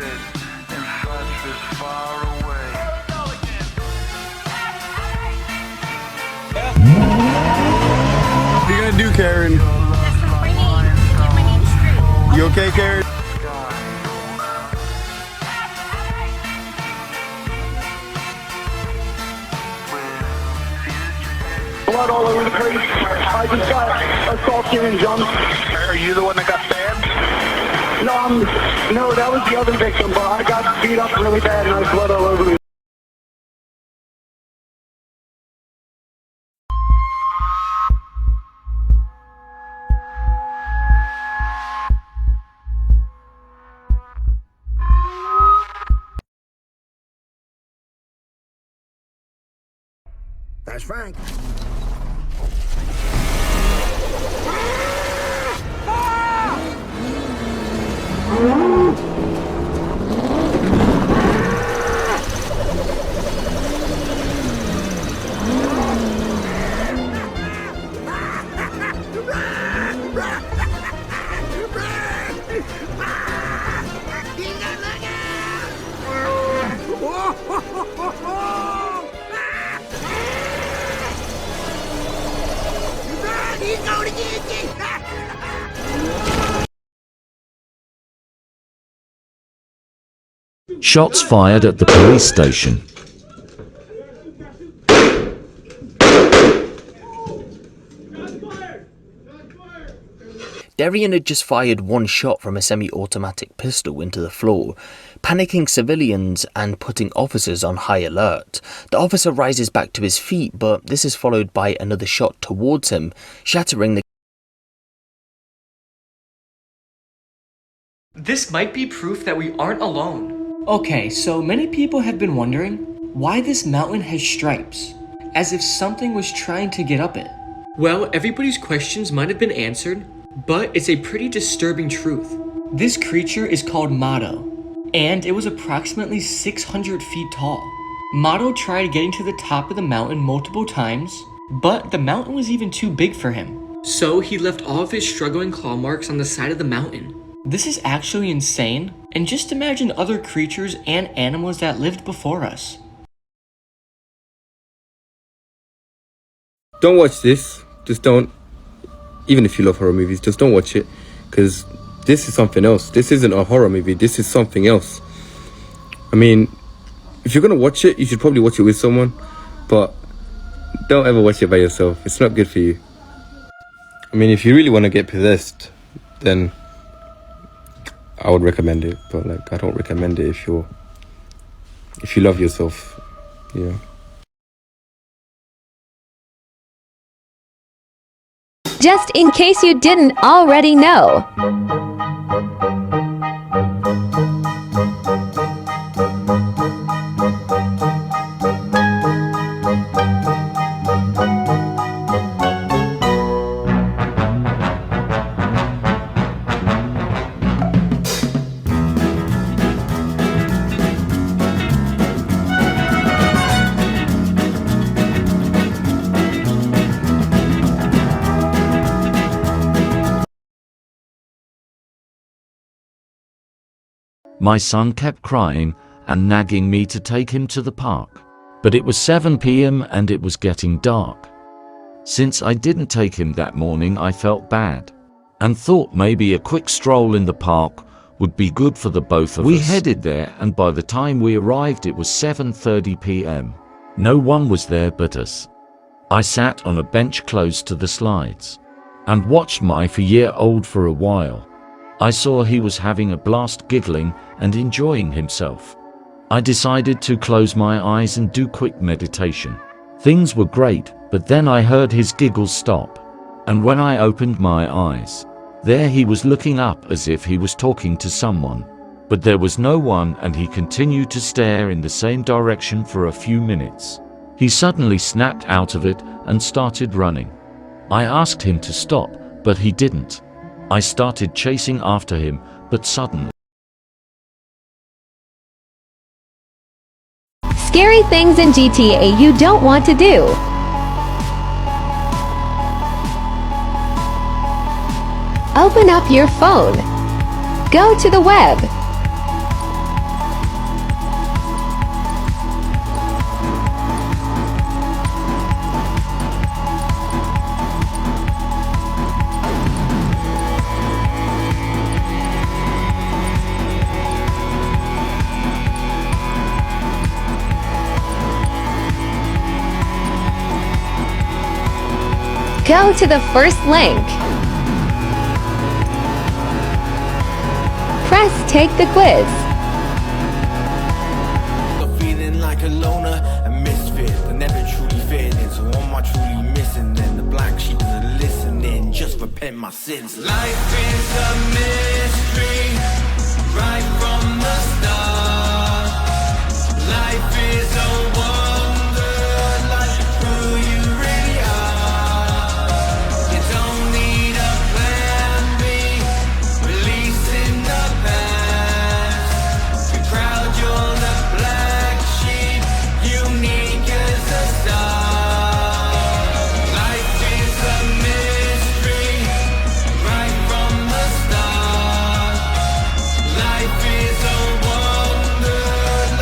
sit in thoughts this far away. What are you gonna do, Karen? That's not my name. Get my name straight. You okay, Karen? Blood all over the place. I just got assaulted and jumped. Are you the one that got stabbed? No, that was the other victim, but I got beat up really bad and I was blood all over me. That's Frank. Shots fired at the police station. Darian had just fired one shot from a semi-automatic pistol into the floor, panicking civilians and putting officers on high alert. The officer rises back to his feet, but this is followed by another shot towards him, shattering the... This might be proof that we aren't alone. Okay, so many people have been wondering why this mountain has stripes, as if something was trying to get up it. Well, everybody's questions might have been answered, but it's a pretty disturbing truth. This creature is called Mado, and it was approximately 600 feet tall. Mado tried getting to the top of the mountain multiple times, but the mountain was even too big for him. So he left all of his struggling claw marks on the side of the mountain. This is actually insane, and just imagine other creatures and animals that lived before us. Don't watch this. Just don't. Even if you love horror movies, just don't watch it. Because this is something else. This isn't a horror movie. This is something else. I mean, if you're going to watch it, you should probably watch it with someone. But don't ever watch it by yourself. It's not good for you. I mean, if you really want to get possessed, then I would recommend it. But like, I don't recommend it if you love yourself. Yeah. Just in case you didn't already know. My son kept crying and nagging me to take him to the park. But it was 7 p.m. and it was getting dark. Since I didn't take him that morning, I felt bad and thought maybe a quick stroll in the park would be good for the both of us. We headed there, and by the time we arrived it was 7:30 p.m. No one was there but us. I sat on a bench close to the slides and watched my 4-year-old for a while. I saw he was having a blast, giggling and enjoying himself. I decided to close my eyes and do quick meditation. Things were great, but then I heard his giggles stop. And when I opened my eyes, there he was looking up as if he was talking to someone. But there was no one, and he continued to stare in the same direction for a few minutes. He suddenly snapped out of it and started running. I asked him to stop, but he didn't. I started chasing after him, but suddenly... Scary things in GTA you don't want to do. Open up your phone. Go to the web. Go to the first link. Press take the quiz. Feeling like a loner, a misfit, but never truly fitting. So what am I truly missing? Then the black sheep isn't listening, just repent my sins. Life is a mystery, right from the start. Life is a wonder, like who you really are. You don't need a plan B, releasing the past. You're proud you're the black sheep, unique as a star. Life is a mystery, right from the start. Life is a wonder,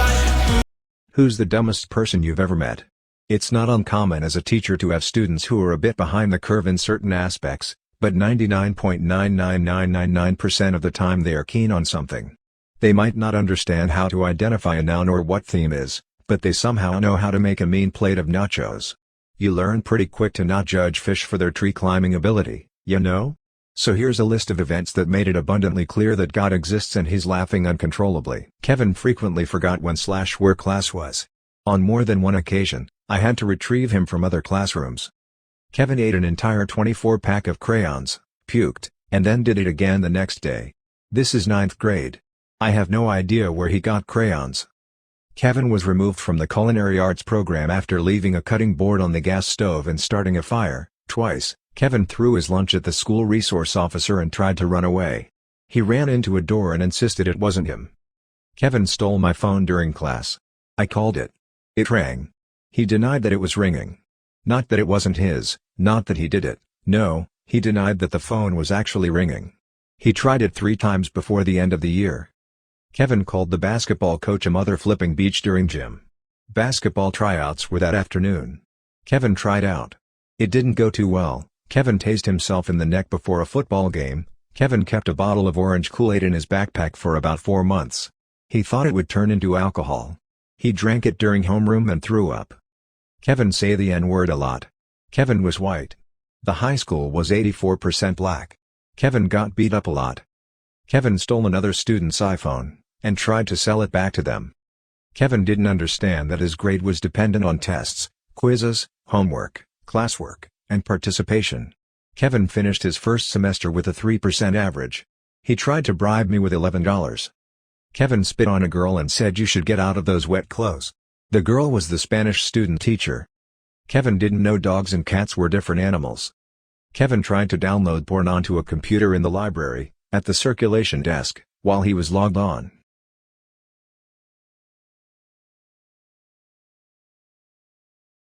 like Who's the dumbest person you've ever met? It's not uncommon as a teacher to have students who are a bit behind the curve in certain aspects, but 99.99999% of the time they are keen on something. They might not understand how to identify a noun or what theme is, but they somehow know how to make a mean plate of nachos. You learn pretty quick to not judge fish for their tree climbing ability, you know? So here's a list of events that made it abundantly clear that God exists, and he's laughing uncontrollably. Kevin frequently forgot when/where class was. On more than one occasion, I had to retrieve him from other classrooms. Kevin ate an entire 24-pack of crayons, puked, and then did it again the next day. This is 9th grade. I have no idea where he got crayons. Kevin was removed from the culinary arts program after leaving a cutting board on the gas stove and starting a fire, twice. Kevin threw his lunch at the school resource officer and tried to run away. He ran into a door and insisted it wasn't him. Kevin stole my phone during class. I called it. It rang. He denied that it was ringing. Not that it wasn't his, not that he did it, no, he denied that the phone was actually ringing. He tried it 3 times before the end of the year. Kevin called the basketball coach a mother-flipping beach during gym. Basketball tryouts were that afternoon. Kevin tried out. It didn't go too well. Kevin tased himself in the neck before a football game. Kevin kept a bottle of orange Kool-Aid in his backpack for about 4 months. He thought it would turn into alcohol. He drank it during homeroom and threw up. Kevin say the N-word a lot. Kevin was white. The high school was 84% black. Kevin got beat up a lot. Kevin stole another student's iPhone, and tried to sell it back to them. Kevin didn't understand that his grade was dependent on tests, quizzes, homework, classwork, and participation. Kevin finished his first semester with a 3% average. He tried to bribe me with $11. Kevin spit on a girl and said you should get out of those wet clothes. The girl was the Spanish student teacher. Kevin didn't know dogs and cats were different animals. Kevin tried to download porn onto a computer in the library, at the circulation desk, while he was logged on.